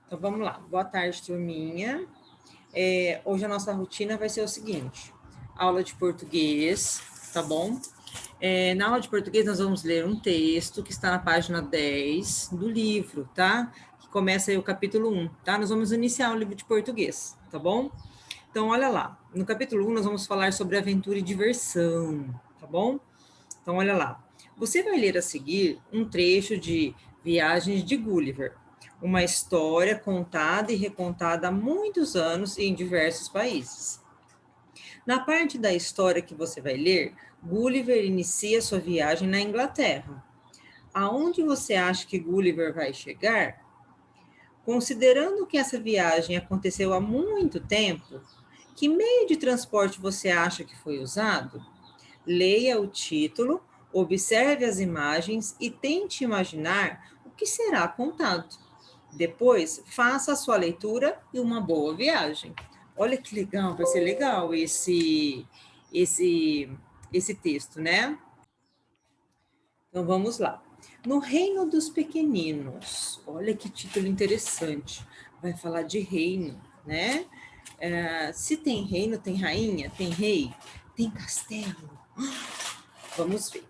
Então, vamos lá. Boa tarde, turminha. Hoje a nossa rotina vai ser o seguinte: aula de português, tá bom? Na aula de português, nós vamos ler um texto que está na página 10 do livro, tá? Que começa aí o capítulo 1, tá? Nós vamos iniciar o livro de português, tá bom? Então, olha lá. No capítulo 1, nós vamos falar sobre aventura e diversão, tá bom? Então, olha lá. Você vai ler a seguir um trecho de Viagens de Gulliver, uma história contada e recontada há muitos anos e em diversos países. Na parte da história que você vai ler, Gulliver inicia sua viagem na Inglaterra. Aonde você acha que Gulliver vai chegar? Considerando que essa viagem aconteceu há muito tempo, que meio de transporte você acha que foi usado? Leia o título, observe as imagens e tente imaginar o que será contado. Depois, faça a sua leitura e uma boa viagem. Olha que legal, vai ser legal esse texto, né? Então vamos lá. No reino dos pequeninos. Olha que título interessante. Vai falar de reino, né? Se tem reino, tem rainha, tem rei, tem castelo. Vamos ver.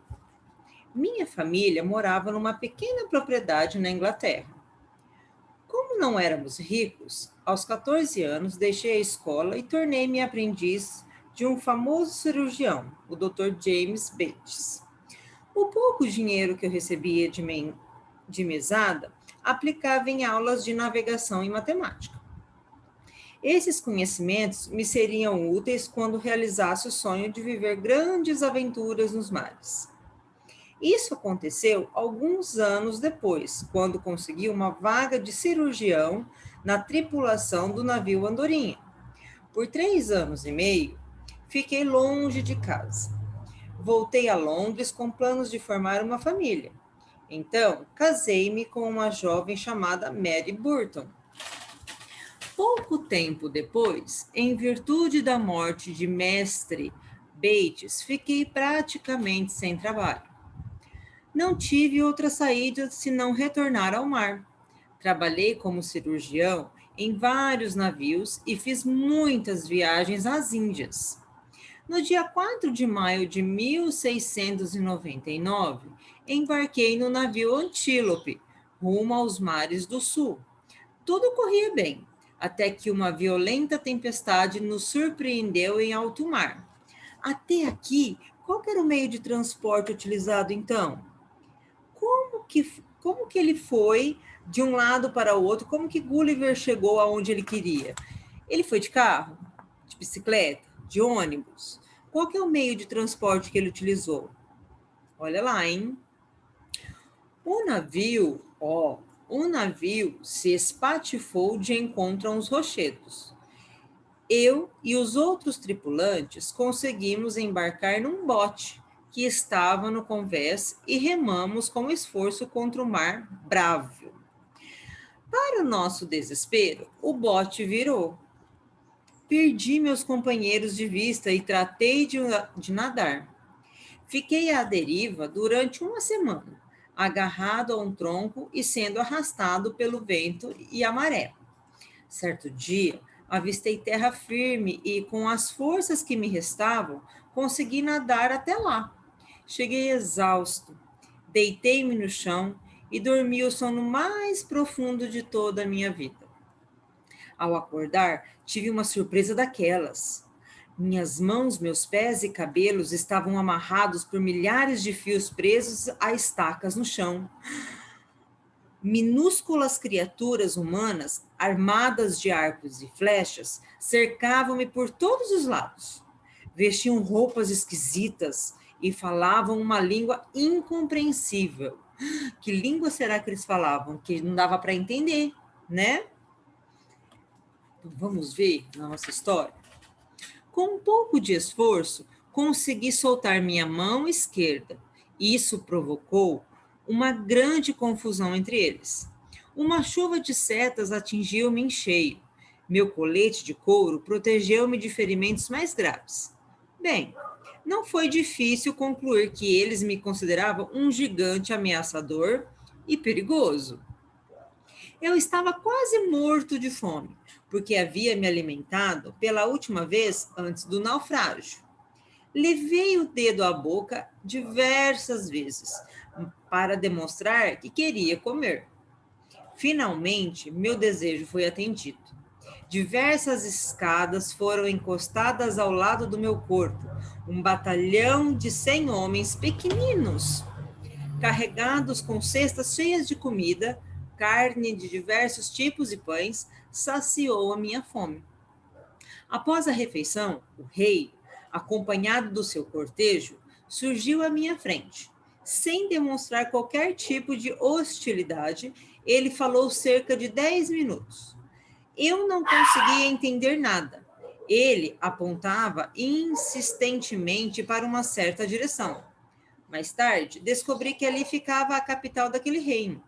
Minha família morava numa pequena propriedade na Inglaterra. Como não éramos ricos, aos 14 anos deixei a escola e tornei-me aprendiz de um famoso cirurgião, o Dr. James Bates. O pouco dinheiro que eu recebia de mesada aplicava em aulas de navegação e matemática. Esses conhecimentos me seriam úteis quando realizasse o sonho de viver grandes aventuras nos mares. Isso aconteceu alguns anos depois, quando consegui uma vaga de cirurgião na tripulação do navio Andorinha. Por 3 anos e meio, fiquei longe de casa. Voltei a Londres com planos de formar uma família. Então, casei-me com uma jovem chamada Mary Burton. Pouco tempo depois, em virtude da morte de mestre Bates, fiquei praticamente sem trabalho. Não tive outra saída senão retornar ao mar. Trabalhei como cirurgião em vários navios e fiz muitas viagens às Índias. No dia 4 de maio de 1699, embarquei no navio Antílope, rumo aos mares do sul. Tudo corria bem, até que uma violenta tempestade nos surpreendeu em alto mar. Até aqui, qual era o meio de transporte utilizado então? Como que ele foi de um lado para o outro? Como que Gulliver chegou aonde ele queria? Ele foi de carro, de bicicleta, de ônibus? Qual que é o meio de transporte que ele utilizou? Olha lá, hein? O navio se espatifou de encontro a uns rochedos. Eu e os outros tripulantes conseguimos embarcar num bote que estava no convés e remamos com esforço contra o mar bravo. Para o nosso desespero, o bote virou. Perdi meus companheiros de vista e tratei de nadar. Fiquei à deriva durante uma semana, agarrado a um tronco e sendo arrastado pelo vento e a maré. Certo dia, avistei terra firme e, com as forças que me restavam, consegui nadar até lá. Cheguei exausto, deitei-me no chão e dormi o sono mais profundo de toda a minha vida. Ao acordar, tive uma surpresa daquelas. Minhas mãos, meus pés e cabelos estavam amarrados por milhares de fios presos a estacas no chão. Minúsculas criaturas humanas, armadas de arcos e flechas, cercavam-me por todos os lados. Vestiam roupas esquisitas e falavam uma língua incompreensível. Que língua será que eles falavam? Que não dava para entender, né? Então, vamos ver na nossa história. Com um pouco de esforço, consegui soltar minha mão esquerda. Isso provocou uma grande confusão entre eles. Uma chuva de setas atingiu-me em cheio. Meu colete de couro protegeu-me de ferimentos mais graves. Bem, não foi difícil concluir que eles me consideravam um gigante ameaçador e perigoso. Eu estava quase morto de fome, porque havia me alimentado pela última vez antes do naufrágio. Levei o dedo à boca diversas vezes para demonstrar que queria comer. Finalmente, meu desejo foi atendido. Diversas escadas foram encostadas ao lado do meu corpo. Um batalhão de 100 homens pequeninos, carregados com cestas cheias de comida, carne de diversos tipos e pães, saciou a minha fome. Após a refeição, o rei, acompanhado do seu cortejo, surgiu à minha frente. Sem demonstrar qualquer tipo de hostilidade, ele falou cerca de 10 minutos. Eu não conseguia entender nada. Ele apontava insistentemente para uma certa direção. Mais tarde, descobri que ali ficava a capital daquele reino,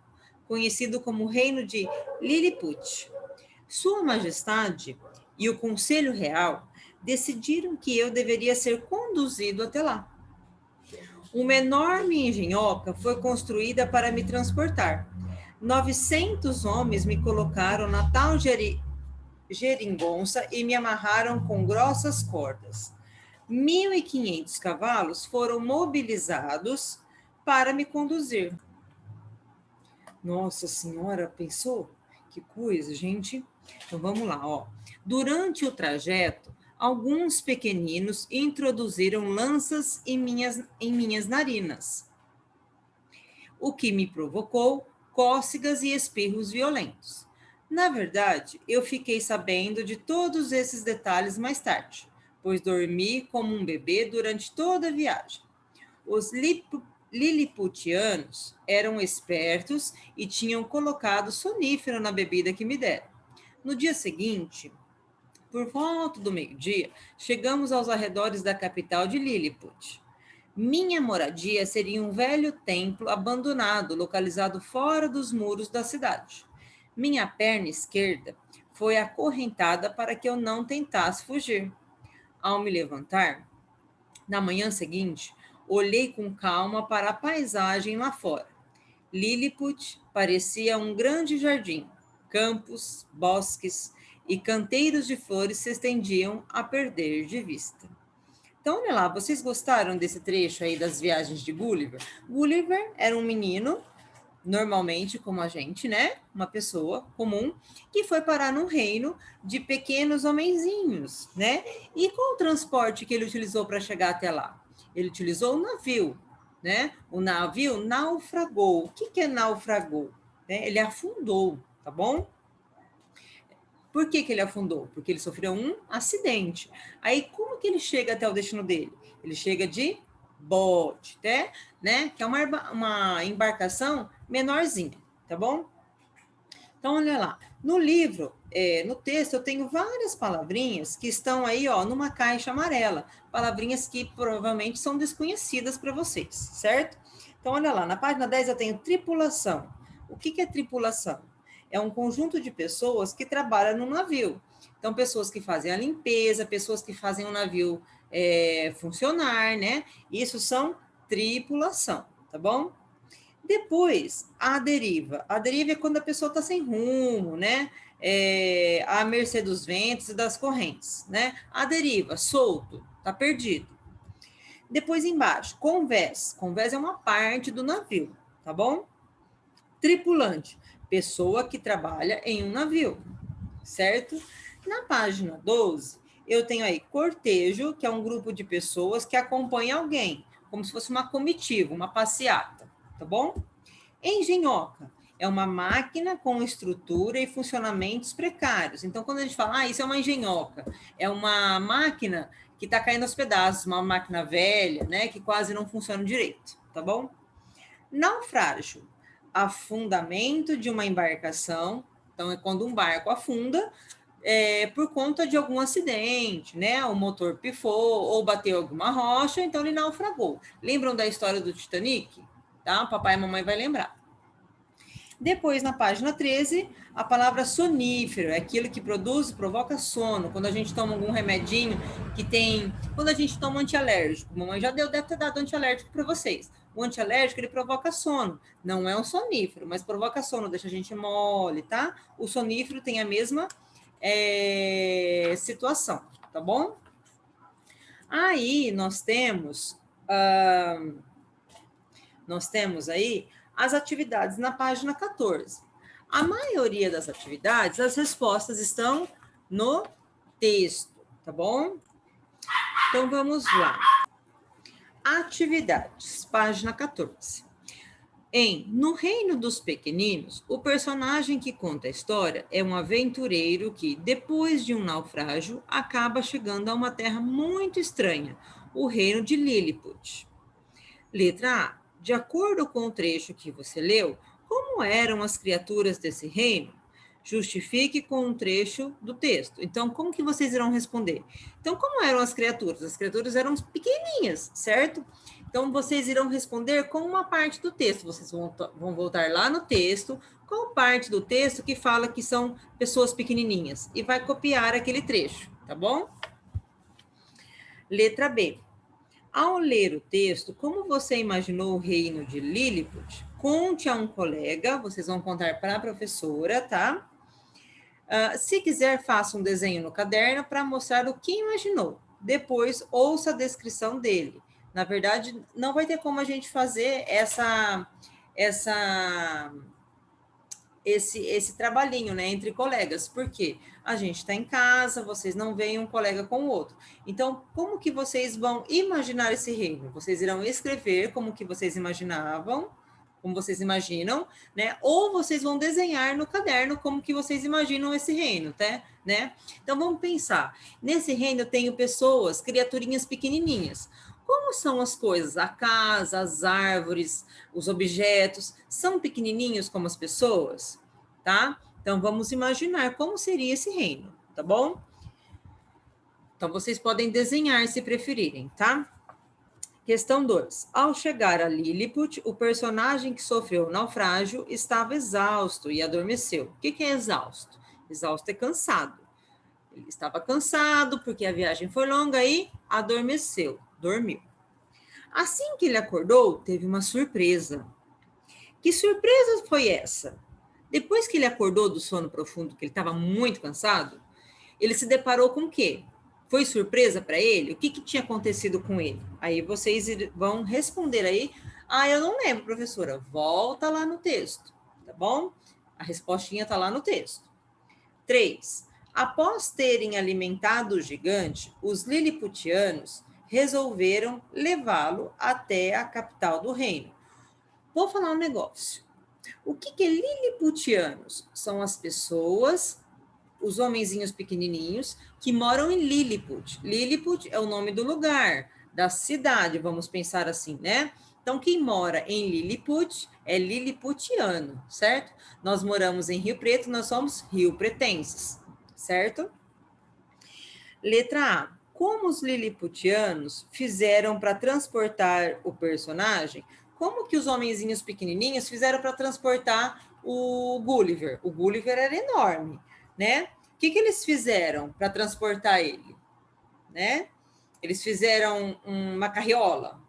conhecido como Reino de Lilliput. Sua Majestade e o Conselho Real decidiram que eu deveria ser conduzido até lá. Uma enorme engenhoca foi construída para me transportar. 900 homens me colocaram na tal geringonça e me amarraram com grossas cordas. 1.500 cavalos foram mobilizados para me conduzir. Nossa Senhora, pensou? Que coisa, gente. Então vamos lá, ó. Durante o trajeto, alguns pequeninos introduziram lanças em minhas narinas, o que me provocou cócegas e espirros violentos. Na verdade, eu fiquei sabendo de todos esses detalhes mais tarde, pois dormi como um bebê durante toda a viagem. Os liliputianos eram espertos e tinham colocado sonífero na bebida que me deram. No dia seguinte, por volta do meio-dia, chegamos aos arredores da capital de Lilliput. Minha moradia seria um velho templo abandonado, localizado fora dos muros da cidade. Minha perna esquerda foi acorrentada para que eu não tentasse fugir. Ao me levantar, na manhã seguinte, olhei com calma para a paisagem lá fora. Lilliput parecia um grande jardim. Campos, bosques e canteiros de flores se estendiam a perder de vista. Então, olha lá, vocês gostaram desse trecho aí das viagens de Gulliver? Gulliver era um menino, normalmente como a gente, né? Uma pessoa comum, que foi parar num reino de pequenos homenzinhos, né? E qual o transporte que ele utilizou para chegar até lá? Ele utilizou o navio, né? O navio naufragou. O que é naufragou? Né? Ele afundou, tá bom? Por que ele afundou? Porque ele sofreu um acidente. Aí, como que ele chega até o destino dele? Ele chega de bote, né? Que é uma embarcação menorzinha, tá bom? Então, olha lá. No livro, no texto, eu tenho várias palavrinhas que estão aí, ó, numa caixa amarela. Palavrinhas que provavelmente são desconhecidas para vocês, certo? Então, olha lá. Na página 10 eu tenho tripulação. O que é tripulação? É um conjunto de pessoas que trabalham no navio. Então, pessoas que fazem a limpeza, pessoas que fazem o navio funcionar, né? Isso são tripulação, tá bom? Depois, a deriva. A deriva é quando a pessoa está sem rumo, né? À mercê dos ventos e das correntes, né? A deriva, solto, está perdido. Depois, embaixo, convés. Convés é uma parte do navio, tá bom? Tripulante, pessoa que trabalha em um navio, certo? Na página 12, eu tenho aí cortejo, que é um grupo de pessoas que acompanha alguém, como se fosse uma comitiva, uma passeata, tá bom? Engenhoca é uma máquina com estrutura e funcionamentos precários. Então, quando a gente fala, isso é uma engenhoca, é uma máquina que está caindo aos pedaços, uma máquina velha, né, que quase não funciona direito, tá bom? Naufrágio, afundamento de uma embarcação. Então, é quando um barco afunda por conta de algum acidente, né? O motor pifou ou bateu alguma rocha, então ele naufragou. Lembram da história do Titanic? Tá? Papai e mamãe vai lembrar. Depois, na página 13, a palavra sonífero é aquilo que provoca sono. Quando a gente toma algum remedinho que tem... Quando a gente toma antialérgico, mamãe já deve ter dado antialérgico para vocês. O antialérgico, ele provoca sono. Não é um sonífero, mas provoca sono, deixa a gente mole, tá? O sonífero tem a mesma situação, tá bom? Aí nós temos aí as atividades na página 14. A maioria das atividades, as respostas estão no texto, tá bom? Então vamos lá. Atividades, página 14. No Reino dos Pequeninos, o personagem que conta a história é um aventureiro que, depois de um naufrágio, acaba chegando a uma terra muito estranha, o reino de Lilliput. Letra A. De acordo com o trecho que você leu, como eram as criaturas desse reino? Justifique com um trecho do texto. Então, como que vocês irão responder? Então, como eram as criaturas? As criaturas eram pequenininhas, certo? Então, vocês irão responder com uma parte do texto. Vocês vão voltar lá no texto, qual parte do texto que fala que são pessoas pequenininhas, e vai copiar aquele trecho, tá bom? Letra B. Ao ler o texto, como você imaginou o reino de Lilliput? Conte a um colega, vocês vão contar para a professora, tá? Se quiser, faça um desenho no caderno para mostrar o que imaginou. Depois, ouça a descrição dele. Na verdade, não vai ter como a gente fazer esse trabalhinho, né, entre colegas, porque a gente está em casa, vocês não veem um colega com o outro. Então, como que vocês vão imaginar esse reino? Vocês irão escrever como que vocês imaginavam, como vocês imaginam, né? Ou vocês vão desenhar no caderno como que vocês imaginam esse reino, tá? Né? Então, vamos pensar. Nesse reino eu tenho pessoas, criaturinhas pequenininhas. Como são as coisas? A casa, as árvores, os objetos, são pequenininhos como as pessoas, tá? Então, vamos imaginar como seria esse reino, tá bom? Então, vocês podem desenhar se preferirem, tá? Questão 2. Ao chegar a Lilliput, o personagem que sofreu o naufrágio estava exausto e adormeceu. O que é exausto? Exausto é cansado. Ele estava cansado porque a viagem foi longa e adormeceu, dormiu. Assim que ele acordou, teve uma surpresa. Que surpresa foi essa? Depois que ele acordou do sono profundo, que ele estava muito cansado, ele se deparou com o quê? Foi surpresa para ele? O que tinha acontecido com ele? Aí vocês vão responder aí. Eu não lembro, professora. Volta lá no texto, tá bom? A respostinha está lá no texto. 3. Após terem alimentado o gigante, os liliputianos resolveram levá-lo até a capital do reino. Vou falar um negócio. O que é liliputianos? São as pessoas, os homenzinhos pequenininhos, que moram em Lilliput. Lilliput é o nome do lugar, da cidade, vamos pensar assim, né? Então, quem mora em Lilliput é liliputiano, certo? Nós moramos em Rio Preto, nós somos rio-pretenses, certo? Letra A. Como os liliputianos fizeram para transportar o personagem? Como que os homenzinhos pequenininhos fizeram para transportar o Gulliver? O Gulliver era enorme, né? O que eles fizeram para transportar ele? Né? Eles fizeram uma carriola.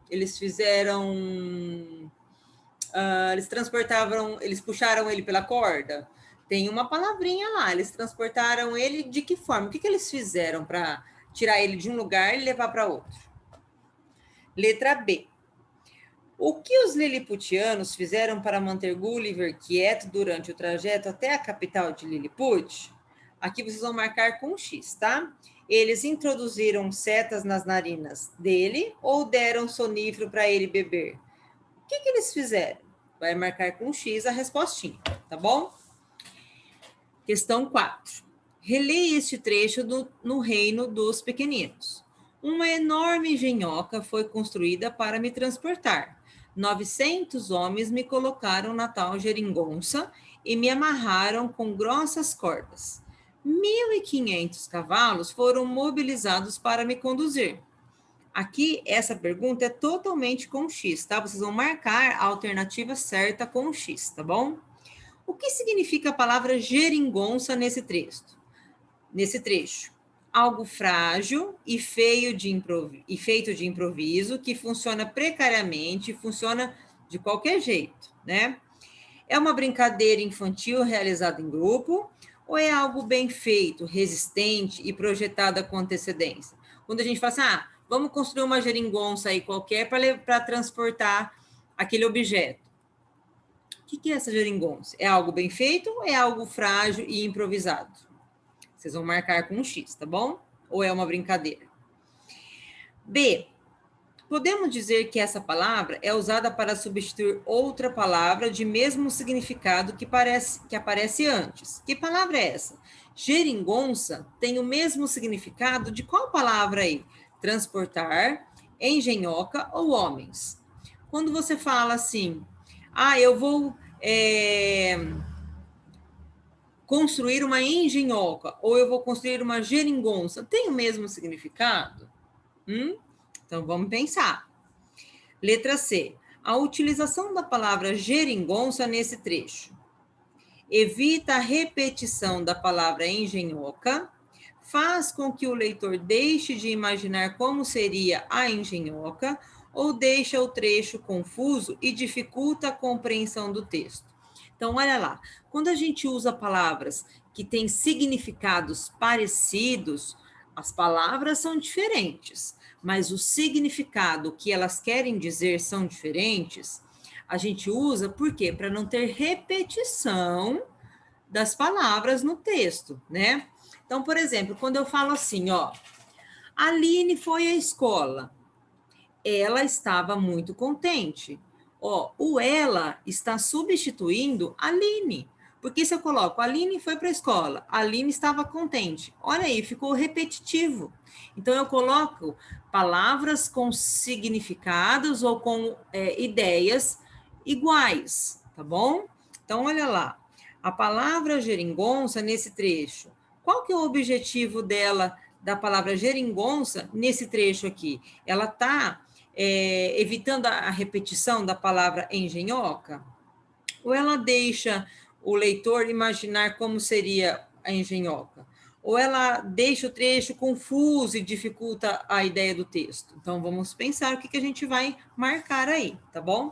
Eles fizeram... eles puxaram ele pela corda. Tem uma palavrinha lá. Eles transportaram ele de que forma? O que eles fizeram para tirar ele de um lugar e levar para outro? Letra B. O que os liliputianos fizeram para manter Gulliver quieto durante o trajeto até a capital de Lilliput? Aqui vocês vão marcar com X, tá? Eles introduziram setas nas narinas dele ou deram sonífero para ele beber? O que eles fizeram? Vai marcar com X a respostinha, tá bom? Questão 4. Releia este trecho no reino dos pequeninos. Uma enorme engenhoca foi construída para me transportar. 900 homens me colocaram na tal geringonça e me amarraram com grossas cordas. 1.500 cavalos foram mobilizados para me conduzir. Aqui, essa pergunta é totalmente com X, tá? Vocês vão marcar a alternativa certa com X, tá bom? O que significa a palavra geringonça nesse trecho? algo frágil e feio e feito de improviso, que funciona precariamente, funciona de qualquer jeito, né? É uma brincadeira infantil realizada em grupo ou é algo bem feito, resistente e projetada com antecedência? Quando a gente fala assim, vamos construir uma geringonça aí qualquer para transportar aquele objeto. O que é essa geringonça? É algo bem feito ou é algo frágil e improvisado? Vocês vão marcar com um X, tá bom? Ou é uma brincadeira? B. Podemos dizer que essa palavra é usada para substituir outra palavra de mesmo significado que aparece antes. Que palavra é essa? Geringonça tem o mesmo significado de qual palavra aí? Transportar, engenhoca ou homens. Quando você fala assim, eu vou construir uma engenhoca ou eu vou construir uma geringonça, tem o mesmo significado? Então vamos pensar. Letra C. A utilização da palavra geringonça nesse trecho. Evita a repetição da palavra engenhoca, faz com que o leitor deixe de imaginar como seria a engenhoca ou deixa o trecho confuso e dificulta a compreensão do texto. Então, olha lá, quando a gente usa palavras que têm significados parecidos, as palavras são diferentes, mas o significado que elas querem dizer são diferentes, a gente usa por quê? Para não ter repetição das palavras no texto, né? Então, por exemplo, quando eu falo assim, Aline foi à escola, ela estava muito contente. O ela está substituindo Aline. Porque se eu coloco Aline foi para a escola, Aline estava contente. Olha aí, ficou repetitivo. Então, eu coloco palavras com significados ou com ideias iguais, tá bom? Então, olha lá. A palavra geringonça nesse trecho. Qual que é o objetivo dela, da palavra geringonça, nesse trecho aqui? Ela está evitando a repetição da palavra engenhoca? Ou ela deixa o leitor imaginar como seria a engenhoca? Ou ela deixa o trecho confuso e dificulta a ideia do texto? Então, vamos pensar o que a gente vai marcar aí, tá bom?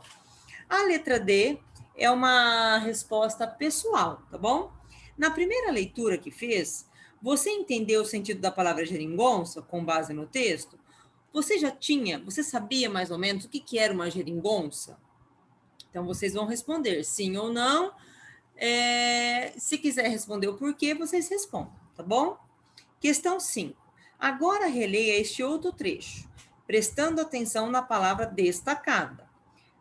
A letra D é uma resposta pessoal, tá bom? Na primeira leitura que fez, você entendeu o sentido da palavra geringonça com base no texto? Você sabia mais ou menos o que era uma geringonça? Então, vocês vão responder sim ou não. Se quiser responder o porquê, vocês respondem, tá bom? Questão 5. Agora releia este outro trecho, prestando atenção na palavra destacada.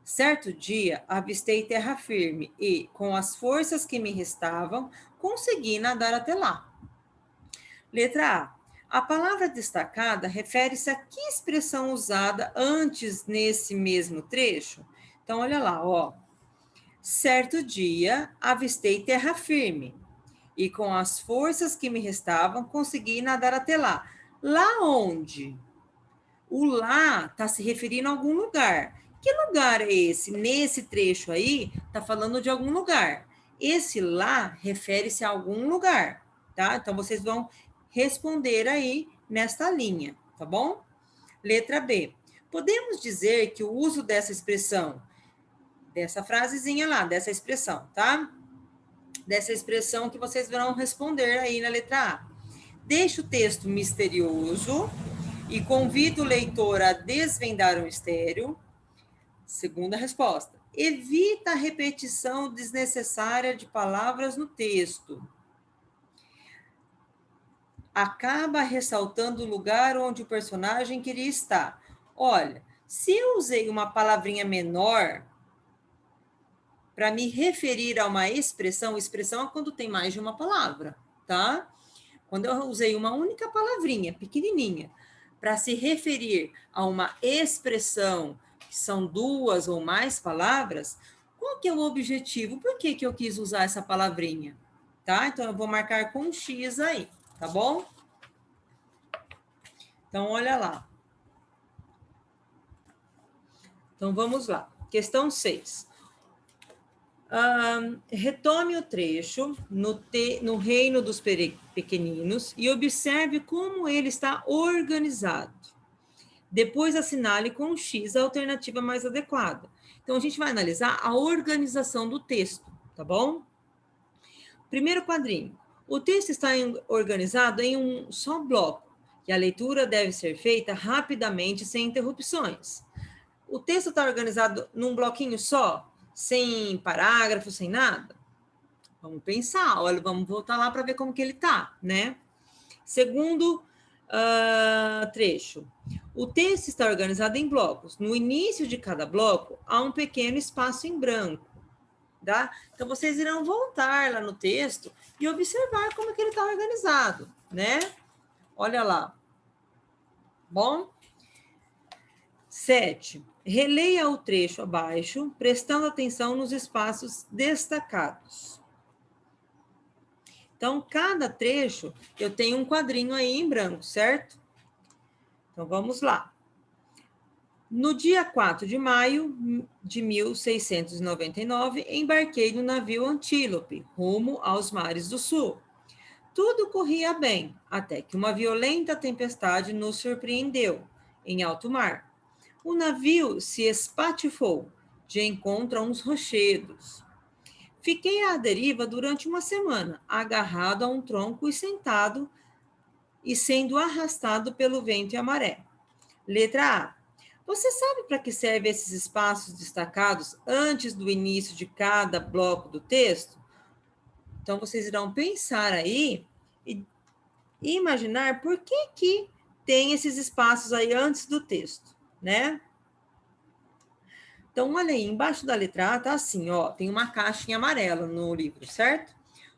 Certo dia, avistei terra firme e, com as forças que me restavam, consegui nadar até lá. Letra A. A palavra destacada refere-se a que expressão usada antes nesse mesmo trecho? Então, olha lá, Certo dia, avistei terra firme e, com as forças que me restavam, consegui nadar até lá. Lá onde? O lá está se referindo a algum lugar. Que lugar é esse? Nesse trecho aí, está falando de algum lugar. Esse lá refere-se a algum lugar, tá? Então, vocês vão responder aí nesta linha, tá bom? Letra B. Podemos dizer que o uso dessa expressão, dessa frasezinha lá, dessa expressão, tá? Dessa expressão que vocês vão responder aí na letra A. Deixa o texto misterioso e convida o leitor a desvendar o mistério. Segunda resposta. Evita a repetição desnecessária de palavras no texto. Acaba ressaltando o lugar onde o personagem queria estar. Olha, se eu usei uma palavrinha menor para me referir a uma expressão é quando tem mais de uma palavra, tá? Quando eu usei uma única palavrinha, pequenininha, para se referir a uma expressão que são duas ou mais palavras, qual que é o objetivo? Por que eu quis usar essa palavrinha? Tá? Então, eu vou marcar com um X aí, tá bom? Então, olha lá. Então, vamos lá. Questão 6. Retome o trecho no reino dos pequeninos e observe como ele está organizado. Depois assinale com um X a alternativa mais adequada. Então, a gente vai analisar a organização do texto, tá bom? Primeiro quadrinho. O texto está organizado em um só bloco, e a leitura deve ser feita rapidamente, sem interrupções. O texto está organizado num bloquinho só, sem parágrafo, sem nada? Vamos pensar, olha, vamos voltar lá para ver como que ele está, né? Segundo trecho. O texto está organizado em blocos. No início de cada bloco, há um pequeno espaço em branco. Tá? Então, vocês irão voltar lá no texto e observar como que ele está organizado, né? Olha lá. Bom? 7. Releia o trecho abaixo, prestando atenção nos espaços destacados. Então, cada trecho, eu tenho um quadrinho aí em branco, certo? Então, vamos lá. No dia 4 de maio de 1699, embarquei no navio Antílope, rumo aos mares do sul. Tudo corria bem, até que uma violenta tempestade nos surpreendeu, em alto mar. O navio se espatifou, de encontro a uns rochedos. Fiquei à deriva durante uma semana, agarrado a um tronco e sentado e sendo arrastado pelo vento e a maré. Letra A. Você sabe para que servem esses espaços destacados antes do início de cada bloco do texto? Então, vocês irão pensar aí e imaginar por que tem esses espaços aí antes do texto, né? Então, olha aí, embaixo da letra A tá assim, ó, tem uma caixinha amarela no livro, certo?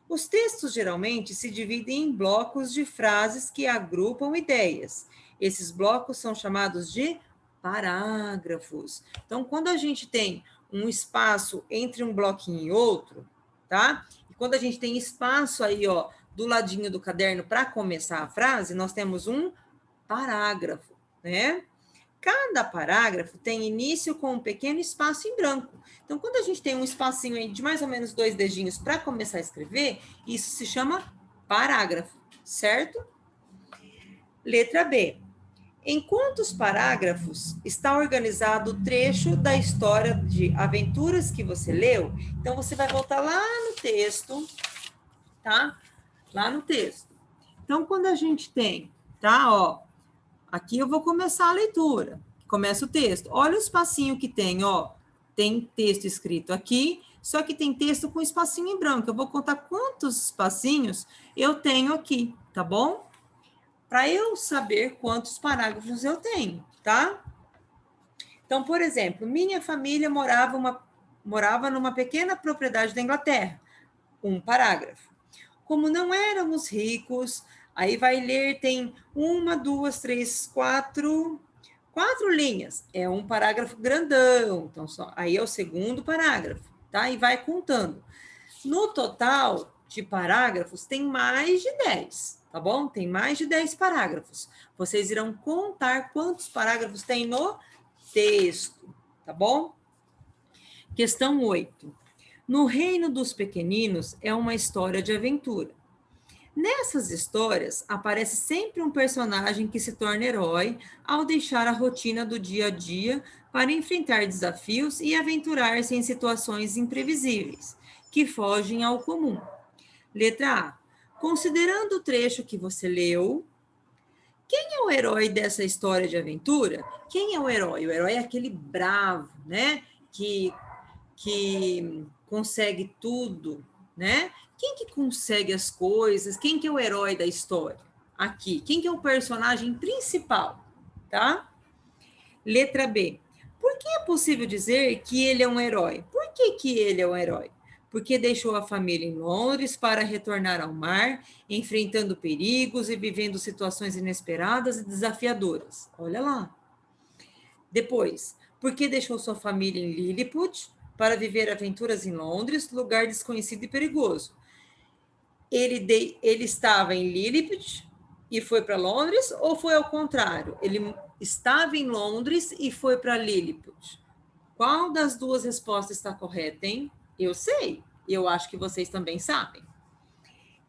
Os textos geralmente se dividem em blocos de frases que agrupam ideias. Esses blocos são chamados de parágrafos. Então, quando a gente tem um espaço entre um bloquinho e outro, tá? E quando a gente tem espaço aí, ó, do ladinho do caderno para começar a frase, nós temos um parágrafo, né? Cada parágrafo tem início com um pequeno espaço em branco. Então, quando a gente tem um espacinho aí de mais ou menos 2 dedinhos para começar a escrever, isso se chama parágrafo, certo? Letra B. Em quantos parágrafos está organizado o trecho da história de aventuras que você leu? Então, você vai voltar lá no texto, tá? Lá no texto. Então, quando a gente tem, tá? Ó, aqui eu vou começar a leitura. Começa o texto. Olha o espacinho que tem, ó. Tem texto escrito aqui, só que tem texto com espacinho em branco. Eu vou contar quantos espacinhos eu tenho aqui, tá bom? Para eu saber quantos parágrafos eu tenho, tá? Então, por exemplo, minha família morava numa pequena propriedade da Inglaterra. Um parágrafo. Como não éramos ricos, aí vai ler, tem 1, 2, 3, 4 linhas. É um parágrafo grandão. Então, aí é o segundo parágrafo, tá? E vai contando. No total de parágrafos, tem mais de 10, tá bom? Tem mais de 10 parágrafos. Vocês irão contar quantos parágrafos tem no texto, tá bom? Questão 8. No Reino dos Pequeninos é uma história de aventura. Nessas histórias, aparece sempre um personagem que se torna herói ao deixar a rotina do dia a dia para enfrentar desafios e aventurar-se em situações imprevisíveis, que fogem ao comum. Letra A. Considerando o trecho que você leu, quem é o herói dessa história de aventura? Quem é o herói? O herói é aquele bravo, né? Que consegue tudo, né? Quem que consegue as coisas? Quem que é o herói da história? Aqui. Quem que é o personagem principal? Tá? Letra B. Por que é possível dizer que ele é um herói? Por que ele é um herói? Porque deixou a família em Londres para retornar ao mar, enfrentando perigos e vivendo situações inesperadas e desafiadoras. Olha lá. Depois, porque deixou sua família em Lilliput para viver aventuras em Londres, lugar desconhecido e perigoso. Ele estava em Lilliput e foi para Londres, ou foi ao contrário? Ele estava em Londres e foi para Lilliput. Qual das duas respostas está correta, hein? Eu sei, eu acho que vocês também sabem.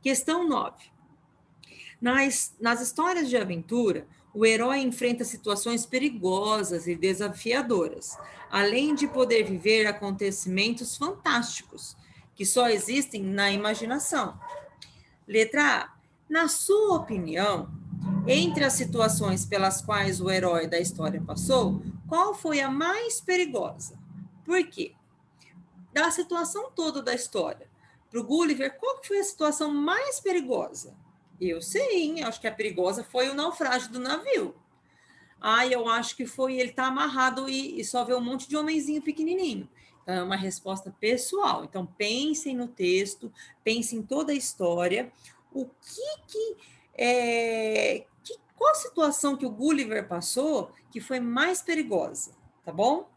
Questão 9. Nas histórias de aventura, o herói enfrenta situações perigosas e desafiadoras, além de poder viver acontecimentos fantásticos, que só existem na imaginação. Letra A. Na sua opinião, entre as situações pelas quais o herói da história passou, qual foi a mais perigosa? Por quê? Da situação toda da história, para o Gulliver, qual foi a situação mais perigosa? Eu sei, hein? Acho que a perigosa foi o naufrágio do navio. Eu acho que foi ele estar amarrado e só ver um monte de homenzinho pequenininho. Então, é uma resposta pessoal. Então, pensem no texto, pensem em toda a história. O qual situação que o Gulliver passou que foi mais perigosa, tá bom?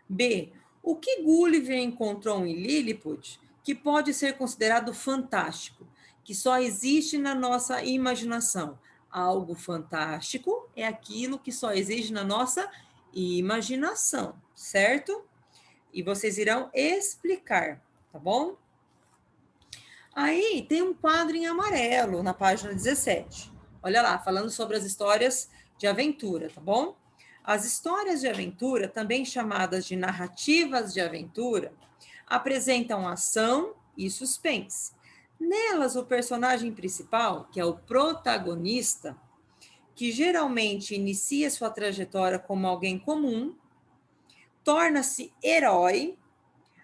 B. O que Gulliver encontrou em Lilliput que pode ser considerado fantástico, que só existe na nossa imaginação? Algo fantástico é aquilo que só existe na nossa imaginação, certo? E vocês irão explicar, tá bom? Aí tem um quadro em amarelo na página 17. Olha lá, falando sobre as histórias de aventura, tá bom? As histórias de aventura, também chamadas de narrativas de aventura, apresentam ação e suspense. Nelas, o personagem principal, que é o protagonista, que geralmente inicia sua trajetória como alguém comum, torna-se herói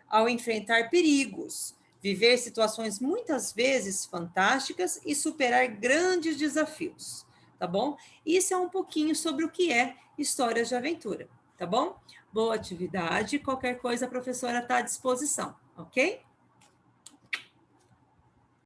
ao enfrentar perigos, viver situações muitas vezes fantásticas e superar grandes desafios, tá bom? Isso é um pouquinho sobre o que é histórias de aventura, tá bom? Boa atividade, qualquer coisa a professora está à disposição, ok?